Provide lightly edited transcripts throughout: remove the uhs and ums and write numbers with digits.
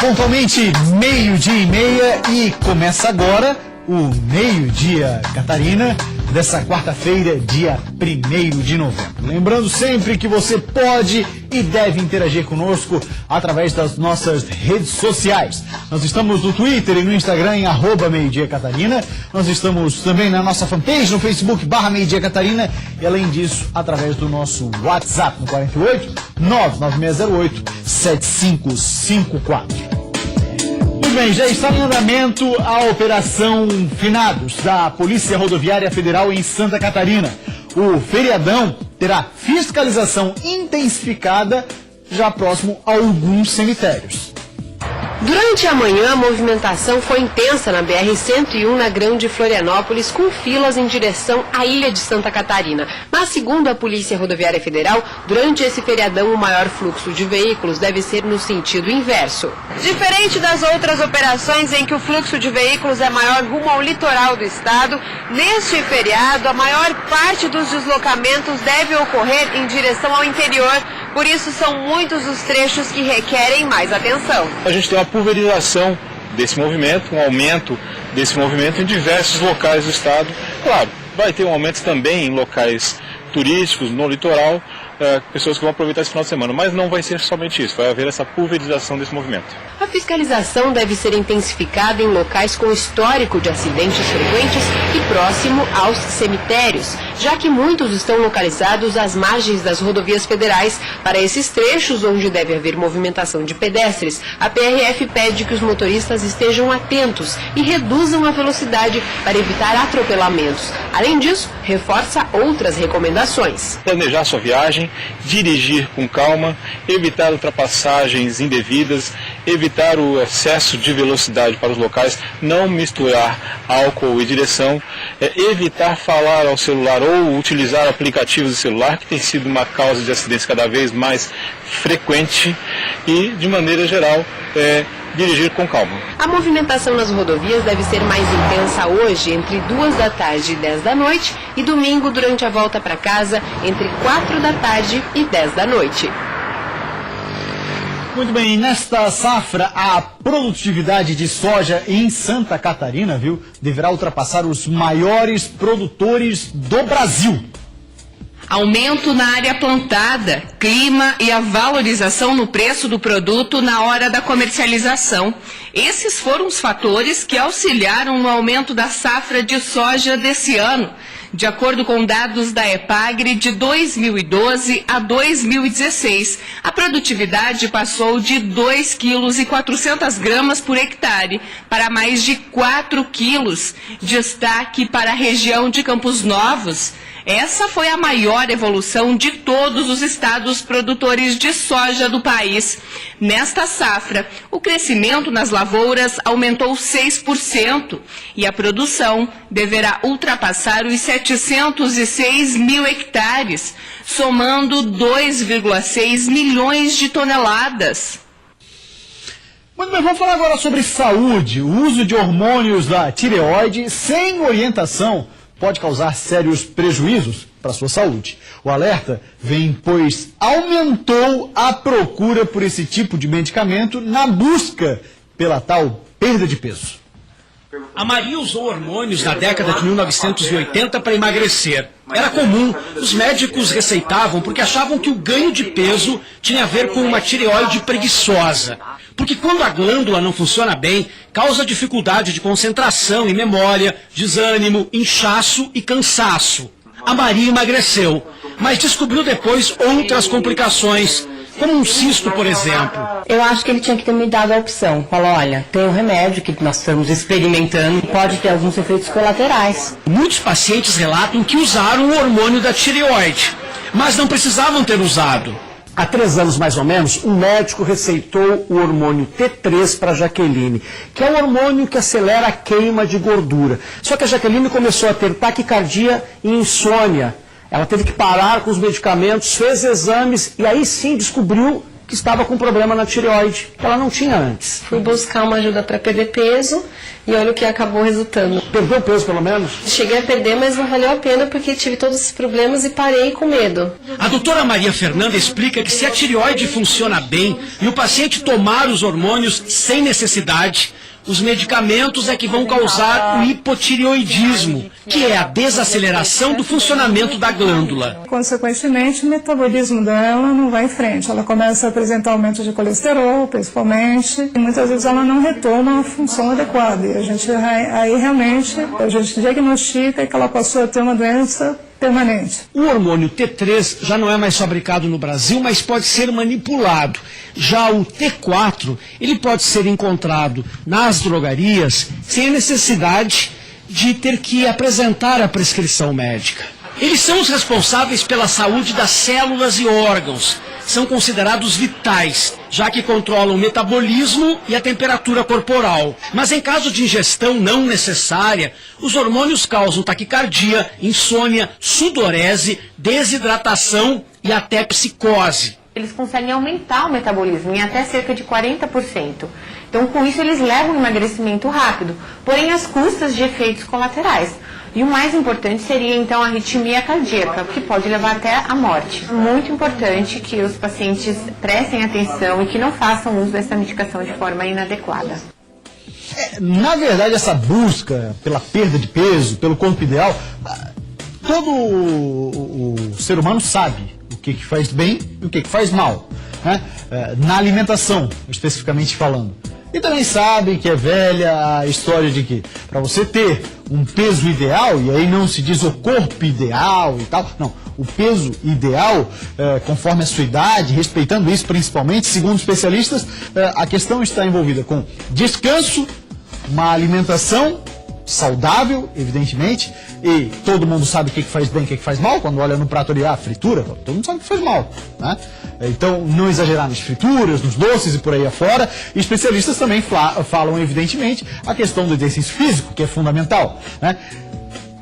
Pontualmente 12:30 e começa agora o Meio-Dia Catarina dessa quarta-feira, dia 1º de novembro. Lembrando sempre que você pode e deve interagir conosco através das nossas redes sociais. Nós estamos no Twitter e no Instagram em @meiodiacatarina. Nós estamos também na nossa fanpage no Facebook /Meio-Dia Catarina e além disso através do nosso WhatsApp no 48 99608 7554. Muito bem, já está em andamento a Operação Finados da Polícia Rodoviária Federal em Santa Catarina. O feriadão terá fiscalização intensificada já próximo a alguns cemitérios. Durante a manhã, a movimentação foi intensa na BR-101 na Grande Florianópolis, com filas em direção à Ilha de Santa Catarina. Mas, segundo a Polícia Rodoviária Federal, durante esse feriadão o maior fluxo de veículos deve ser no sentido inverso. Diferente das outras operações em que o fluxo de veículos é maior rumo ao litoral do estado, neste feriado a maior parte dos deslocamentos deve ocorrer em direção ao interior. Por isso, são muitos os trechos que requerem mais atenção. A gente tem uma pulverização desse movimento, um aumento desse movimento em diversos locais do estado. Claro, vai ter um aumento também em locais turísticos, no litoral, pessoas que vão aproveitar esse final de semana. Mas não vai ser somente isso, vai haver essa pulverização desse movimento. A fiscalização deve ser intensificada em locais com histórico de acidentes frequentes e próximo aos cemitérios, já que muitos estão localizados às margens das rodovias federais. Para esses trechos onde deve haver movimentação de pedestres, a PRF pede que os motoristas estejam atentos e reduzam a velocidade para evitar atropelamentos. Além disso, reforça outras recomendações. Planejar sua viagem, dirigir com calma, evitar ultrapassagens indevidas, evitar o excesso de velocidade para os locais, não misturar álcool e direção, evitar falar ao celular ou utilizar aplicativos de celular, que tem sido uma causa de acidentes cada vez mais frequente, e, de maneira geral, dirigir com calma. A movimentação nas rodovias deve ser mais intensa hoje, entre 2 da tarde e 10 da noite, e domingo, durante a volta para casa, entre 4 da tarde e 10 da noite. Muito bem, nesta safra, a produtividade de soja em Santa Catarina, deverá ultrapassar os maiores produtores do Brasil. Aumento na área plantada, clima e a valorização no preço do produto na hora da comercialização. Esses foram os fatores que auxiliaram no aumento da safra de soja desse ano. De acordo com dados da EPAGRE, de 2012 a 2016, a produtividade passou de 2,4 kg por hectare para mais de 4 quilos. Destaque para a região de Campos Novos. Essa foi a maior evolução de todos os estados produtores de soja do país. Nesta safra, o crescimento nas lavouras aumentou 6% e a produção deverá ultrapassar os 706 mil hectares, somando 2,6 milhões de toneladas. Muito bem, vamos falar agora sobre saúde. O uso de hormônios da tireoide sem orientação pode causar sérios prejuízos para a sua saúde. O alerta vem pois aumentou a procura por esse tipo de medicamento na busca pela tal perda de peso. A Maria usou hormônios na década de 1980 para emagrecer. Era comum, os médicos receitavam porque achavam que o ganho de peso tinha a ver com uma tireoide preguiçosa. Porque quando a glândula não funciona bem, causa dificuldade de concentração e memória, desânimo, inchaço e cansaço. A Maria emagreceu, mas descobriu depois outras complicações, como um cisto, por exemplo. Eu acho que ele tinha que ter me dado a opção. Falou, olha, tem um remédio que nós estamos experimentando, pode ter alguns efeitos colaterais. Muitos pacientes relatam que usaram o hormônio da tireoide, mas não precisavam ter usado. Há 3 anos, mais ou menos, um médico receitou o hormônio T3 para a Jaqueline, que é um hormônio que acelera a queima de gordura. Só que a Jaqueline começou a ter taquicardia e insônia. Ela teve que parar com os medicamentos, fez exames e aí sim descobriu que estava com problema na tireoide, que ela não tinha antes. Fui buscar uma ajuda para perder peso e olha o que acabou resultando. Perdeu peso, pelo menos? Cheguei a perder, mas não valeu a pena porque tive todos esses problemas e parei com medo. A doutora Maria Fernanda explica que se a tireoide funciona bem e o paciente tomar os hormônios sem necessidade, os medicamentos é que vão causar o hipotireoidismo, que é a desaceleração do funcionamento da glândula. Consequentemente, o metabolismo dela não vai em frente. Ela começa a apresentar aumento de colesterol, principalmente, e muitas vezes ela não retoma a função adequada. E aí realmente a gente diagnostica que ela passou a ter uma doença permanente. O hormônio T3 já não é mais fabricado no Brasil, mas pode ser manipulado. Já o T4, ele pode ser encontrado nas drogarias sem a necessidade de ter que apresentar a prescrição médica. Eles são os responsáveis pela saúde das células e órgãos. São considerados vitais, já que controlam o metabolismo e a temperatura corporal. Mas em caso de ingestão não necessária, os hormônios causam taquicardia, insônia, sudorese, desidratação e até psicose. Eles conseguem aumentar o metabolismo em até cerca de 40%. Então, com isso, eles levam um emagrecimento rápido, porém às custas de efeitos colaterais. E o mais importante seria, então, a arritmia cardíaca, que pode levar até a morte. Muito importante que os pacientes prestem atenção e que não façam uso dessa medicação de forma inadequada. Na verdade, essa busca pela perda de peso, pelo corpo ideal, todo o ser humano sabe o que faz bem e o que faz mal, né? Na alimentação, especificamente falando. E também sabe que é velha a história de que para você ter um peso ideal, e aí não se diz o corpo ideal e tal, não, o peso ideal, conforme a sua idade, respeitando isso principalmente, segundo especialistas, a questão está envolvida com descanso, uma alimentação saudável, evidentemente, e todo mundo sabe o que faz bem e o que faz mal, quando olha no prato ali, fritura, todo mundo sabe o que faz mal, né? Então, não exagerar nas frituras, nos doces e por aí afora. E especialistas também falam, evidentemente, a questão do exercício físico, que é fundamental, né?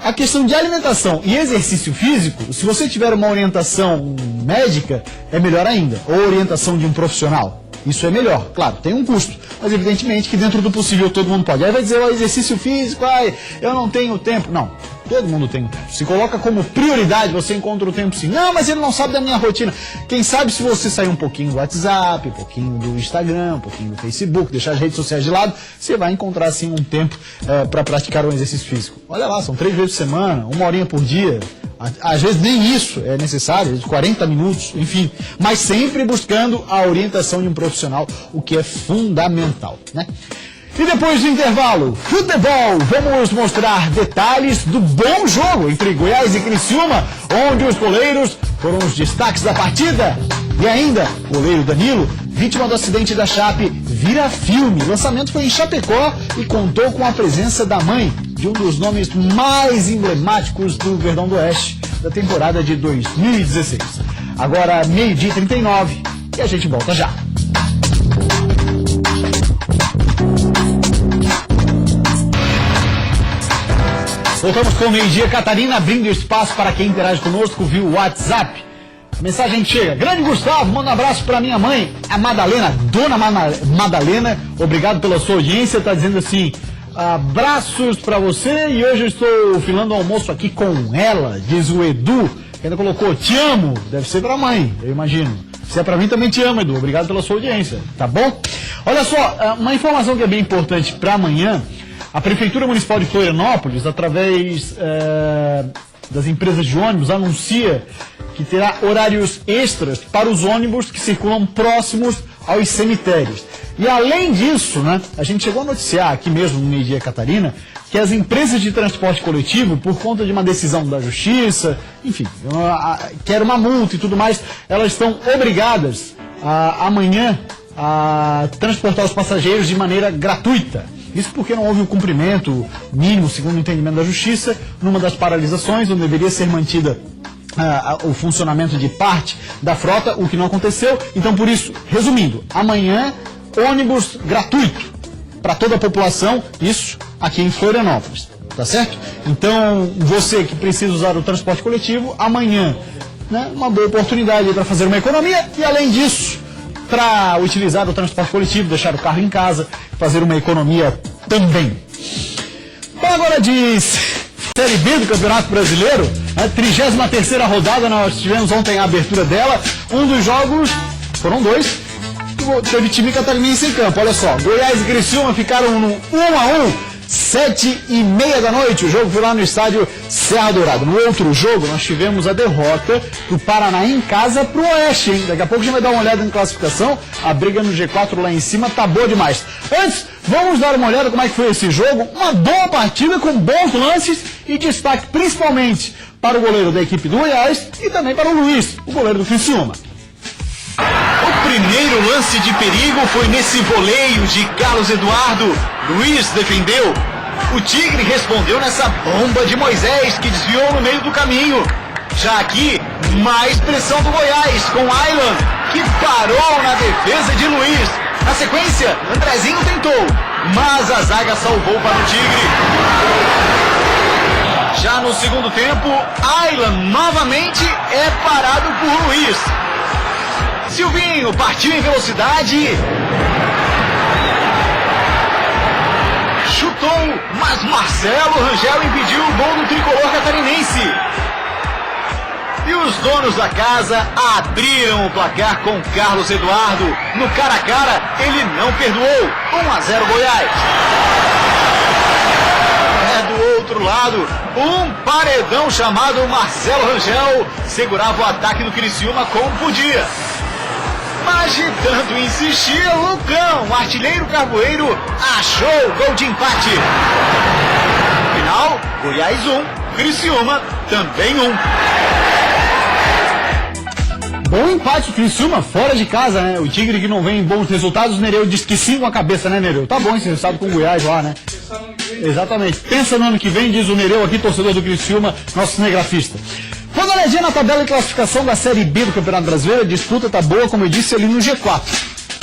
A questão de alimentação e exercício físico, se você tiver uma orientação médica, é melhor ainda, ou orientação de um profissional. Isso é melhor, claro, tem um custo, mas evidentemente que dentro do possível todo mundo pode. Aí vai dizer, exercício físico, eu não tenho tempo. Não, todo mundo tem tempo. Se coloca como prioridade, você encontra o tempo sim. Não, mas ele não sabe da minha rotina. Quem sabe se você sair um pouquinho do WhatsApp, um pouquinho do Instagram, um pouquinho do Facebook, deixar as redes sociais de lado, você vai encontrar sim um tempo para praticar um exercício físico. Olha lá, são 3 vezes por semana, 1 horinha por dia. Às vezes nem isso é necessário, 40 minutos, enfim. Mas sempre buscando a orientação de um profissional, o que é fundamental, né? E depois do intervalo, futebol, vamos mostrar detalhes do bom jogo entre Goiás e Criciúma, onde os goleiros foram os destaques da partida. E ainda, o goleiro Danilo, vítima do acidente da Chape, vira filme. O lançamento foi em Chapecó e contou com a presença da mãe de um dos nomes mais emblemáticos do Verdão do Oeste da temporada de 2016. Agora, 12h39, e a gente volta já. Voltamos com o Meio-Dia Catarina, abrindo espaço para quem interage conosco via WhatsApp. A mensagem chega. Grande Gustavo, manda um abraço para minha mãe, a Madalena, Dona Madalena. Obrigado pela sua audiência. Está dizendo assim, abraços para você e hoje eu estou filando o almoço aqui com ela, diz o Edu, que ainda colocou, te amo. Deve ser para a mãe, eu imagino. Se é para mim, também te amo, Edu. Obrigado pela sua audiência, tá bom? Olha só, uma informação que é bem importante para amanhã. A Prefeitura Municipal de Florianópolis, através das empresas de ônibus, anuncia que terá horários extras para os ônibus que circulam próximos aos cemitérios. E além disso, né, a gente chegou a noticiar aqui mesmo no Meio-Dia Catarina que as empresas de transporte coletivo, por conta de uma decisão da Justiça, enfim, que era uma multa e tudo mais, elas estão obrigadas amanhã a transportar os passageiros de maneira gratuita. Isso porque não houve o cumprimento mínimo, segundo o entendimento da Justiça, numa das paralisações, onde deveria ser mantida o funcionamento de parte da frota, o que não aconteceu. Então, por isso, resumindo, amanhã, ônibus gratuito para toda a população, isso aqui em Florianópolis, tá certo? Então, você que precisa usar o transporte coletivo, amanhã, né, uma boa oportunidade para fazer uma economia e, além disso, para utilizar o transporte coletivo, deixar o carro em casa, fazer uma economia também. Bom, agora de Série B do Campeonato Brasileiro, a 33ª rodada, nós tivemos ontem a abertura dela. Um dos jogos, foram dois, teve time catarinense em campo. Olha só, Goiás e Criciúma ficaram no 1-1, 7h30 da noite. O jogo foi lá no estádio Serra Dourada. No outro jogo, nós tivemos a derrota do Paraná em casa pro Oeste, hein? Daqui a pouco a gente vai dar uma olhada em classificação. A briga no G4 lá em cima tá boa demais. Antes, vamos dar uma olhada como é que foi esse jogo. Uma boa partida com bons lances e destaque principalmente para o goleiro da equipe do Goiás e também para o Luiz, o goleiro do Criciúma. O primeiro lance de perigo foi nesse voleio de Carlos Eduardo. Luiz defendeu. O Tigre respondeu nessa bomba de Moisés, que desviou no meio do caminho. Já aqui, mais pressão do Goiás, com Aylan, que parou na defesa de Luiz. Na sequência, Andrezinho tentou, mas a zaga salvou para o Tigre. Já no segundo tempo, Aylan novamente é parado por Luiz. Silvinho partiu em velocidade. Chutou, mas Marcelo Rangel impediu o gol do tricolor catarinense. E os donos da casa abriram o placar com Carlos Eduardo. No cara a cara, ele não perdoou. 1-0 Goiás. Do outro lado, um paredão chamado Marcelo Rangel segurava o ataque do Criciúma como podia. Mas de tanto insistir, Lucão, o artilheiro carvoeiro, achou o gol de empate. Final, Goiás 1, Criciúma também 1. Bom empate, Criciúma, fora de casa, né? O Tigre que não vem em bons resultados, o Nereu disse que sim com a cabeça, né, Nereu? Tá bom esse resultado com o Goiás lá, né? Exatamente. Pensa no ano que vem, diz o Nereu aqui, torcedor do Criciúma, nosso cinegrafista. Vamos dar uma olhadinha na tabela de classificação da Série B do Campeonato Brasileiro. A disputa tá boa, como eu disse, ali no G4.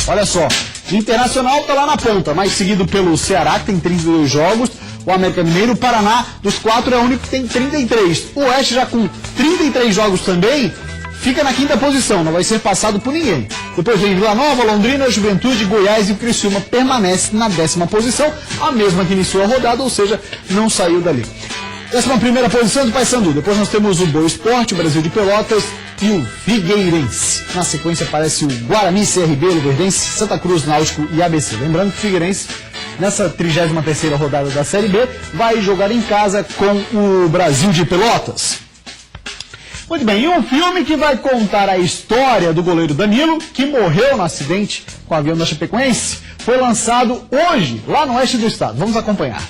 Olha só, o Internacional tá lá na ponta, mas seguido pelo Ceará, que tem 32 jogos. O América Mineiro, o Paraná, dos 4 é o único que tem 33. O Oeste já com 33 jogos também, fica na 5ª posição, não vai ser passado por ninguém. Depois vem Vila Nova, Londrina, Juventude, Goiás e o Criciúma permanece na 10ª posição, a mesma que iniciou a rodada, ou seja, não saiu dali. 11ª posição do Paysandu. Depois nós temos o Boa Esporte, o Brasil de Pelotas e o Figueirense. Na sequência aparece o Guarani, CRB, Luverdense, Santa Cruz, Náutico e ABC. Lembrando que o Figueirense, nessa 33ª rodada da Série B, vai jogar em casa com o Brasil de Pelotas. Muito bem, e um filme que vai contar a história do goleiro Danilo, que morreu no acidente com o avião da Chapecoense, foi lançado hoje, lá no oeste do estado. Vamos acompanhar.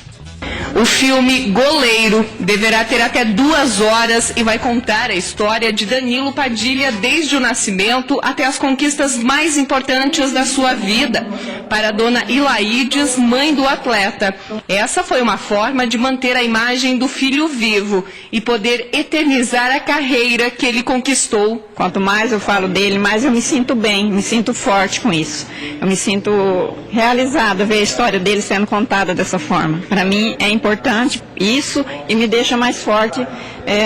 O filme Goleiro deverá ter até 2 horas e vai contar a história de Danilo Padilha desde o nascimento até as conquistas mais importantes da sua vida. Para a dona Ilaides, mãe do atleta, essa foi uma forma de manter a imagem do filho vivo e poder eternizar a carreira que ele conquistou. Quanto mais eu falo dele, mais eu me sinto bem, me sinto forte com isso. Eu me sinto realizada ver a história dele sendo contada dessa forma. Para mim é importante isso e me deixa mais forte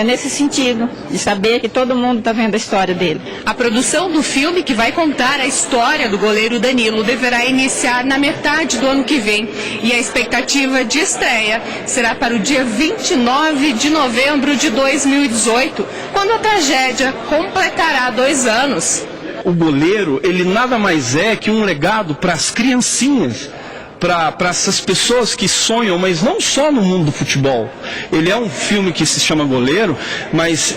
nesse sentido, de saber que todo mundo está vendo a história dele. A produção do filme, que vai contar a história do goleiro Danilo, deverá iniciar na metade do ano que vem. E a expectativa de estreia será para o dia 29 de novembro de 2018, quando a tragédia completará 2 anos. O goleiro, ele nada mais é que um legado para as criancinhas, para essas pessoas que sonham, mas não só no mundo do futebol. Ele é um filme que se chama Goleiro, mas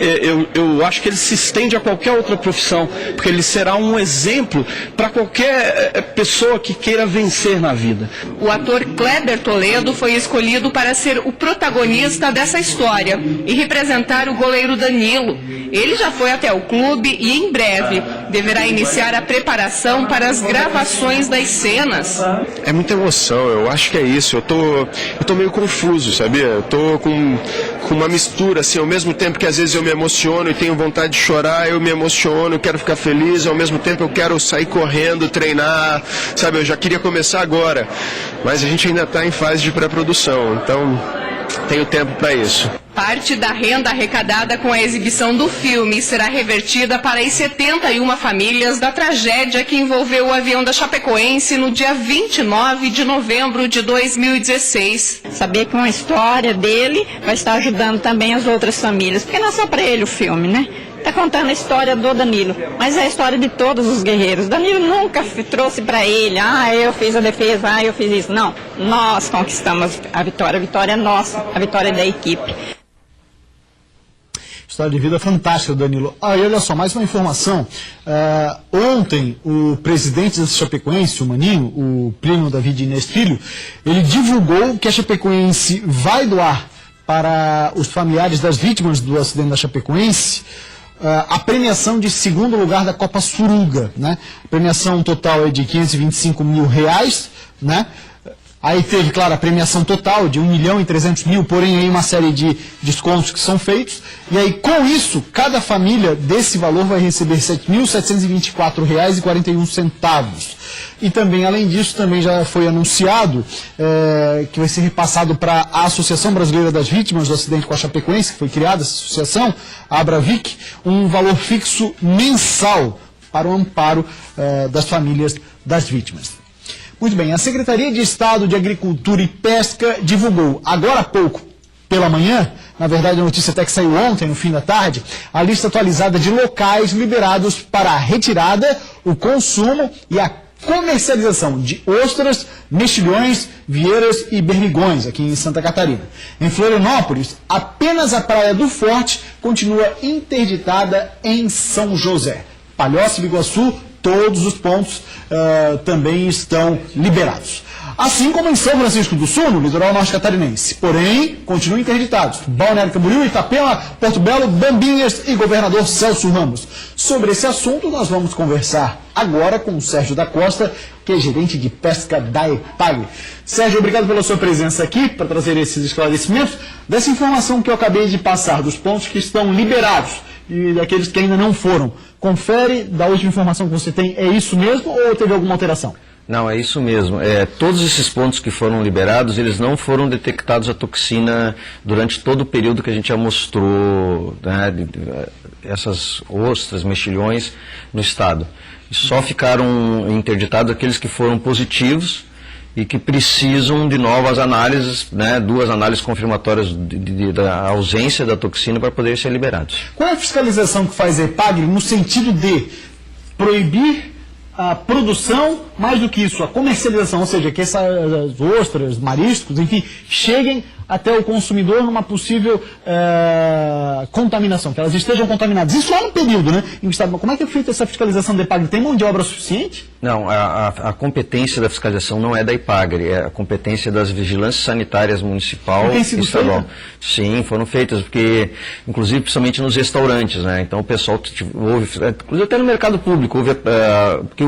eu acho que ele se estende a qualquer outra profissão, porque ele será um exemplo para qualquer pessoa que queira vencer na vida. O ator Kleber Toledo foi escolhido para ser o protagonista dessa história e representar o goleiro Danilo. Ele já foi até o clube e em breve deverá iniciar a preparação para as gravações das cenas. É muita emoção, eu acho que é isso. Eu tô meio confuso, sabia? Eu tô com uma mistura, assim, ao mesmo tempo que às vezes eu me emociono e tenho vontade de chorar, eu me emociono, eu quero ficar feliz, ao mesmo tempo eu quero sair correndo, treinar, sabe? Eu já queria começar agora, mas a gente ainda está em fase de pré-produção, então tenho tempo para isso. Parte da renda arrecadada com a exibição do filme será revertida para as 71 famílias da tragédia que envolveu o avião da Chapecoense no dia 29 de novembro de 2016. Saber que uma história dele vai estar ajudando também as outras famílias, porque não é só para ele o filme, né? Está contando a história do Danilo, mas é a história de todos os guerreiros. Danilo nunca trouxe para ele, eu fiz a defesa, eu fiz isso. Não, nós conquistamos a vitória é nossa, a vitória é da equipe. História de vida fantástica, Danilo. E olha só, mais uma informação. Ontem, o presidente da Chapecoense, o Maninho, o Plínio David Inês Filho, ele divulgou que a Chapecoense vai doar para os familiares das vítimas do acidente da Chapecoense a premiação de segundo lugar da Copa Suruga, né? A premiação total é de R$525 mil, né? Aí teve, claro, a premiação total de R$1.300.000, porém aí uma série de descontos que são feitos. E aí, com isso, cada família desse valor vai receber R$7.724,41. E também, além disso, também já foi anunciado que vai ser repassado para a Associação Brasileira das Vítimas do Acidente com a Chapecoense, que foi criada essa associação, a Abravic, um valor fixo mensal para o amparo das famílias das vítimas. Muito bem, a Secretaria de Estado de Agricultura e Pesca divulgou agora há pouco, pela manhã, na verdade a notícia até que saiu ontem, no fim da tarde, a lista atualizada de locais liberados para a retirada, o consumo e a comercialização de ostras, mexilhões, vieiras e bermigões aqui em Santa Catarina. Em Florianópolis, apenas a Praia do Forte continua interditada em São José. Palhoça e Biguaçu, todos os pontos também estão liberados. Assim como em São Francisco do Sul, no litoral norte catarinense. Porém, continuam interditados Balneário Camboriú, Itapema, Porto Belo, Bombinhas e Governador Celso Ramos. Sobre esse assunto, nós vamos conversar agora com o Sérgio da Costa, que é gerente de pesca da EPAGRE. Sérgio, obrigado pela sua presença aqui, para trazer esses esclarecimentos dessa informação que eu acabei de passar, dos pontos que estão liberados e daqueles que ainda não foram. Confere, da última informação que você tem, é isso mesmo ou teve alguma alteração? Não, é isso mesmo. Todos esses pontos que foram liberados, eles não foram detectados a toxina durante todo o período que a gente já mostrou, né, essas ostras, mexilhões no estado. Só ficaram interditados aqueles que foram positivos e que precisam de novas análises, né, 2 análises confirmatórias da ausência da toxina para poderem ser liberados. Qual é a fiscalização que faz a EPAGRE no sentido de proibir a produção, mais do que isso, a comercialização, ou seja, que essas ostras, mariscos, enfim, cheguem até o consumidor numa possível contaminação, que elas estejam contaminadas. Isso lá no período, né? Como é que é feita essa fiscalização da EPAGRE? Tem mão de obra suficiente? Não, a competência da fiscalização não é da EPAGRE, é a competência das vigilâncias sanitárias municipal e estadual. Sim, foram feitas, porque, inclusive, principalmente nos restaurantes, né? Então o pessoal houve, inclusive até no mercado público, houve, porque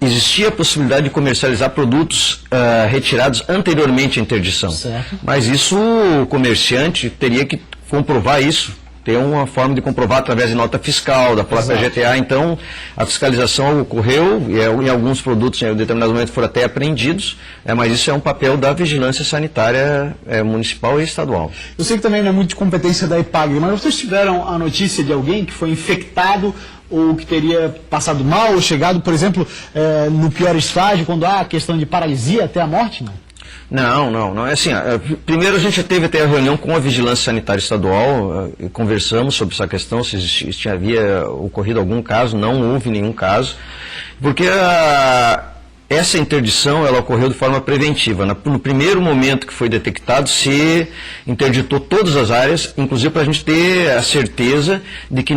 existia a possibilidade de comercializar produtos retirados anteriormente à interdição. Certo. Mas isso, o comerciante teria que comprovar isso, ter uma forma de comprovar através de nota fiscal, da própria GTA. Então, a fiscalização ocorreu, e em alguns produtos, em determinados momentos, foram até apreendidos, mas isso é um papel da vigilância sanitária municipal e estadual. Eu sei que também não é muito de competência da EPAGRE, mas vocês tiveram a notícia de alguém que foi infectado ou que teria passado mal, ou chegado, por exemplo, no pior estágio, quando há a questão de paralisia até a morte, não? Não. É assim, primeiro a gente teve até a reunião com a Vigilância Sanitária Estadual, conversamos sobre essa questão, se havia ocorrido algum caso, não houve nenhum caso, porque essa interdição ela ocorreu de forma preventiva. No primeiro momento que foi detectado, se interditou todas as áreas, inclusive para a gente ter a certeza de que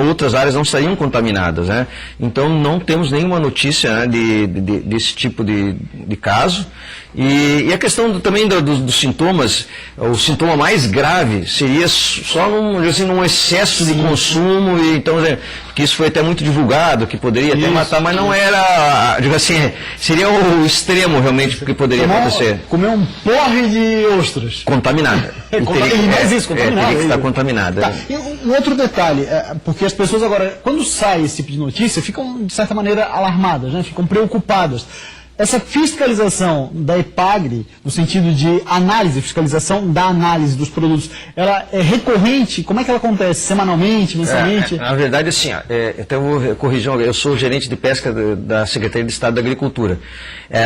outras áreas não estariam contaminadas, né? Então não temos nenhuma notícia, né, desse tipo de caso. E a questão também dos sintomas, o sintoma mais grave seria só num excesso de consumo, e então, que isso foi até muito divulgado, que poderia até matar, mas não era, digo assim, seria o extremo realmente que poderia acontecer. Comer um porre de ostras. Contaminada. Contaminada. Teria que estar contaminada. Tá. E um outro detalhe, porque as pessoas agora, quando sai esse tipo de notícia, ficam, de certa maneira, alarmadas, né? Ficam preocupadas. Essa fiscalização da EPAGRE, no sentido de análise, fiscalização da análise dos produtos, ela é recorrente? Como é que ela acontece? Semanalmente, mensalmente? Na verdade, assim, até eu vou corrigir, eu sou gerente de pesca da Secretaria de Estado da Agricultura.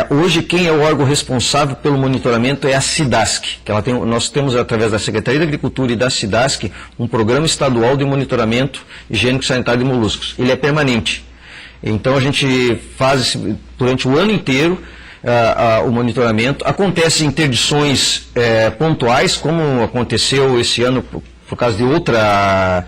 Hoje, quem é o órgão responsável pelo monitoramento é a SIDASC, que nós temos, através da Secretaria da Agricultura e da SIDASC, um programa estadual de monitoramento higiênico sanitário de moluscos. Ele é permanente. Então, a gente faz durante o ano inteiro o monitoramento. Acontece interdições pontuais, como aconteceu esse ano por causa de a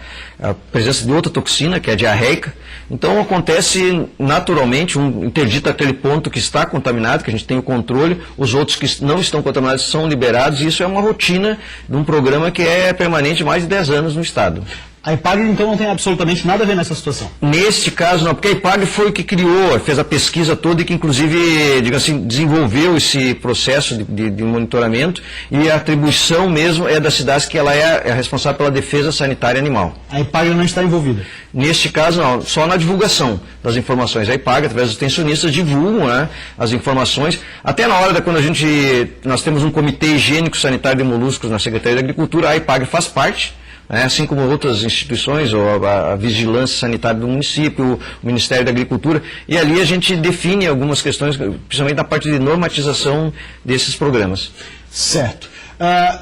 presença de outra toxina, que é a diarreica. Então, acontece naturalmente, interdita aquele ponto que está contaminado, que a gente tem o controle, os outros que não estão contaminados são liberados, e isso é uma rotina de um programa que é permanente há mais de 10 anos no Estado. A EPAGRE, então, não tem absolutamente nada a ver nessa situação? Neste caso, não, porque a EPAGRE foi o que criou, fez a pesquisa toda e que, inclusive, digamos assim, desenvolveu esse processo de monitoramento, e a atribuição mesmo é da SIDASC, que ela é a responsável pela defesa sanitária animal. A EPAGRE não está envolvida? Neste caso, não, só na divulgação das informações. A EPAGRE, através dos extensionistas, divulgam, né, as informações. Até na hora quando nós temos um comitê higiênico sanitário de moluscos na Secretaria da Agricultura, a EPAGRE faz parte, assim como outras instituições, ou a vigilância sanitária do município, o Ministério da Agricultura, e ali a gente define algumas questões, principalmente na parte de normatização desses programas. Certo.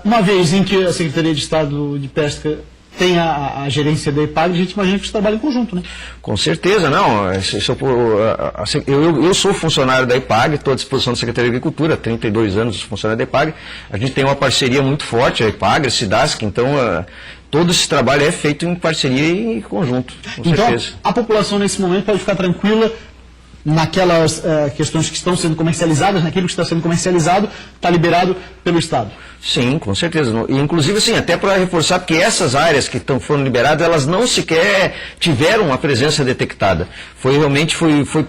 Uma vez em que a Secretaria de Estado de Pesca tem a gerência da EPAGRE, a gente imagina que você trabalha em conjunto, né? Com certeza, não. Eu sou funcionário da EPAGRE, estou à disposição da Secretaria de Agricultura, 32 anos funcionário da EPAGRE. A gente tem uma parceria muito forte, a EPAGRE, a SIDASC, então todo esse trabalho é feito em parceria e em conjunto, com certeza. Então, a população nesse momento pode ficar tranquila naquelas questões que estão sendo comercializadas, naquilo que está sendo comercializado, está liberado pelo Estado? Sim, com certeza. E, inclusive, assim, até para reforçar, porque essas áreas que foram liberadas, elas não sequer tiveram a presença detectada. Foi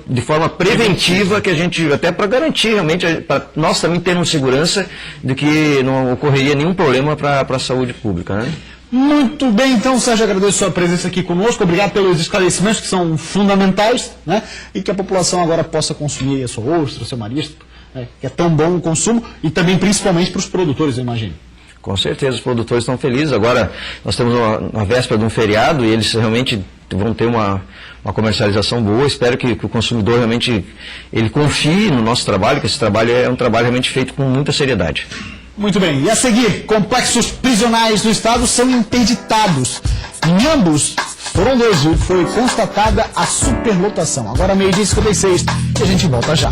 de forma preventiva que a gente, até para garantir realmente, para nós também termos segurança de que não ocorreria nenhum problema para a saúde pública, né? Muito bem, então, Sérgio, agradeço a sua presença aqui conosco, obrigado pelos esclarecimentos que são fundamentais, né? E que a população agora possa consumir a sua ostra, o seu marisco, né? Que é tão bom o consumo, e também principalmente para os produtores, eu imagino. Com certeza, os produtores estão felizes. Agora, nós estamos na véspera de um feriado e eles realmente vão ter uma comercialização boa. Espero que o consumidor realmente ele confie no nosso trabalho, que esse trabalho é um trabalho realmente feito com muita seriedade. Muito bem, e a seguir, complexos prisionais do Estado são interditados. Em ambos, foram dois, viu? Foi constatada a superlotação. Agora, 12h56, e a gente volta já.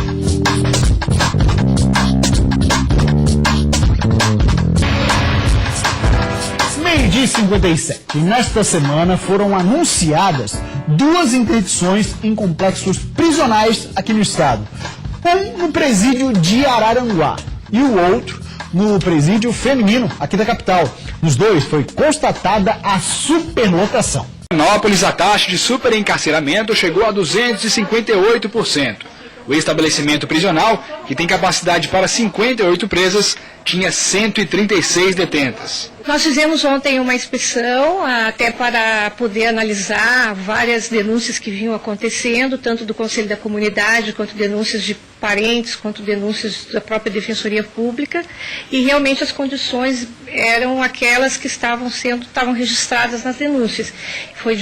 Meio-dia e 57. E nesta semana foram anunciadas 2 interdições em complexos prisionais aqui no Estado. Um no presídio de Araranguá e o outro no presídio feminino aqui da capital. Nos dois foi constatada a superlotação. Em Florianópolis, a taxa de superencarceramento chegou a 258%. O estabelecimento prisional, que tem capacidade para 58 presas, tinha 136 detentas. Nós fizemos ontem uma inspeção, até para poder analisar várias denúncias que vinham acontecendo, tanto do Conselho da Comunidade, quanto denúncias de parentes, quanto denúncias da própria Defensoria Pública, e realmente as condições eram aquelas que estavam registradas nas denúncias. Foi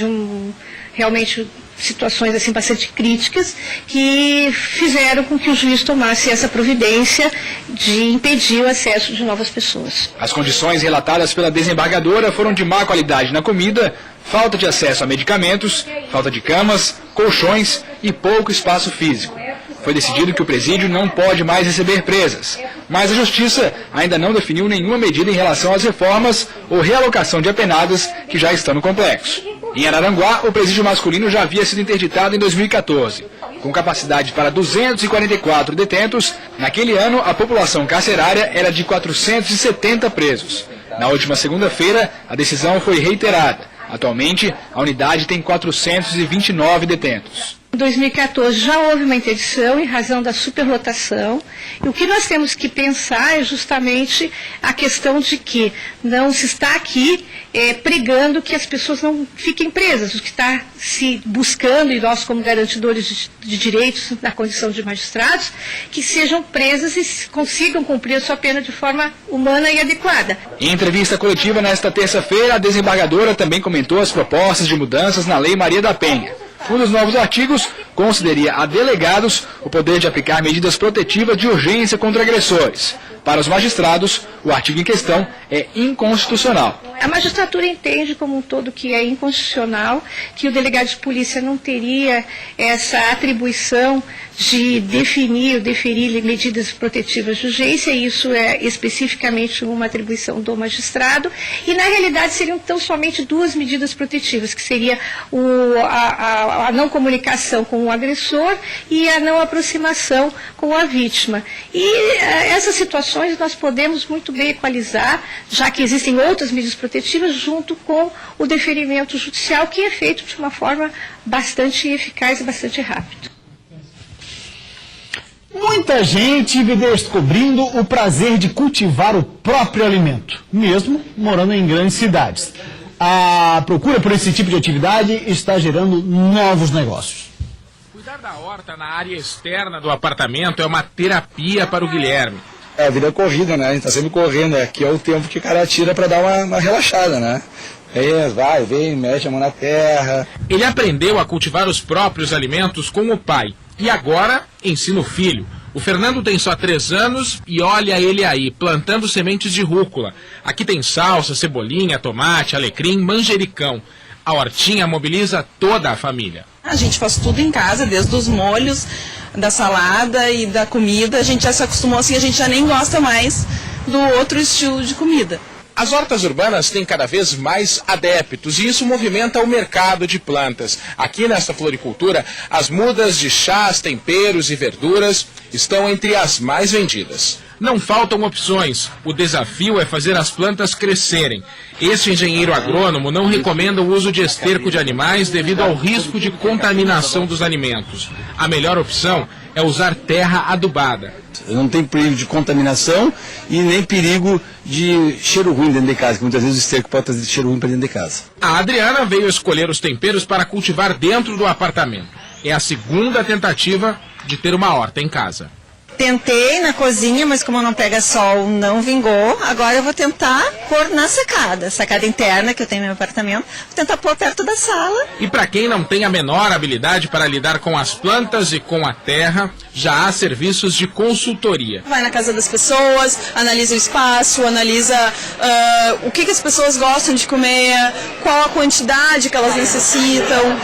realmente situações assim bastante críticas que fizeram com que o juiz tomasse essa providência de impedir o acesso de novas pessoas. As condições relatadas pela desembargadora foram de má qualidade na comida, falta de acesso a medicamentos, falta de camas, colchões e pouco espaço físico. Foi decidido que o presídio não pode mais receber presas, mas a Justiça ainda não definiu nenhuma medida em relação às reformas ou realocação de apenados que já estão no complexo. Em Araranguá, o presídio masculino já havia sido interditado em 2014. Com capacidade para 244 detentos, naquele ano a população carcerária era de 470 presos. Na última segunda-feira, a decisão foi reiterada. Atualmente, a unidade tem 429 detentos. 2014 já houve uma interdição em razão da superlotação, e o que nós temos que pensar é justamente a questão de que não se está aqui pregando que as pessoas não fiquem presas, o que está se buscando, e nós como garantidores de direitos da condição de magistrados, que sejam presas e consigam cumprir a sua pena de forma humana e adequada. Em entrevista coletiva nesta terça-feira, a desembargadora também comentou as propostas de mudanças na Lei Maria da Penha. Um dos novos artigos concederia a delegados o poder de aplicar medidas protetivas de urgência contra agressores. Para os magistrados, o artigo em questão é inconstitucional. A magistratura entende como um todo que é inconstitucional, que o delegado de polícia não teria essa atribuição de definir medidas protetivas de urgência, e isso é especificamente uma atribuição do magistrado, e na realidade seriam tão somente duas medidas protetivas, que seria a não comunicação com o agressor e a não aproximação com a vítima. E essas situações nós podemos muito bem equalizar, já que existem outras medidas protetivas, junto com o deferimento judicial, que é feito de uma forma bastante eficaz e bastante rápida. Muita gente vem descobrindo o prazer de cultivar o próprio alimento, mesmo morando em grandes cidades. A procura por esse tipo de atividade está gerando novos negócios. Cuidar da horta na área externa do apartamento é uma terapia para o Guilherme. A vida é corrida, né? A gente tá sempre correndo, aqui é o tempo que o cara tira para dar uma relaxada, né? Aí vai, vem, mexe a mão na terra. Ele aprendeu a cultivar os próprios alimentos com o pai e agora ensina o filho. O Fernando tem só 3 anos e olha ele aí, plantando sementes de rúcula. Aqui tem salsa, cebolinha, tomate, alecrim, manjericão. A hortinha mobiliza toda a família. A gente faz tudo em casa, desde os molhos, da salada e da comida. A gente já se acostumou assim, a gente já nem gosta mais do outro estilo de comida. As hortas urbanas têm cada vez mais adeptos e isso movimenta o mercado de plantas. Aqui nesta floricultura, as mudas de chás, temperos e verduras estão entre as mais vendidas. Não faltam opções. O desafio é fazer as plantas crescerem. Este engenheiro agrônomo não recomenda o uso de esterco de animais devido ao risco de contaminação dos alimentos. A melhor opção é usar terra adubada. Não tem perigo de contaminação e nem perigo de cheiro ruim dentro de casa, que muitas vezes o esterco pode trazer cheiro ruim para dentro de casa. A Adriana veio escolher os temperos para cultivar dentro do apartamento. É a segunda tentativa de ter uma horta em casa. Tentei na cozinha, mas como não pega sol, não vingou. Agora eu vou tentar pôr na sacada interna que eu tenho no meu apartamento. Vou tentar pôr perto da sala. E para quem não tem a menor habilidade para lidar com as plantas e com a terra, já há serviços de consultoria. Vai na casa das pessoas, analisa o espaço, analisa o que as pessoas gostam de comer, qual a quantidade que elas necessitam.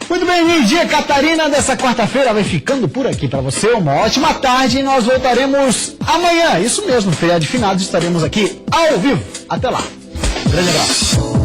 Muito bem, meio-dia, Catarina, dessa quarta-feira vai ficando por aqui para você. Uma ótima tarde e nós voltaremos amanhã. Isso mesmo, feriado de finados, estaremos aqui ao vivo. Até lá. Um grande abraço.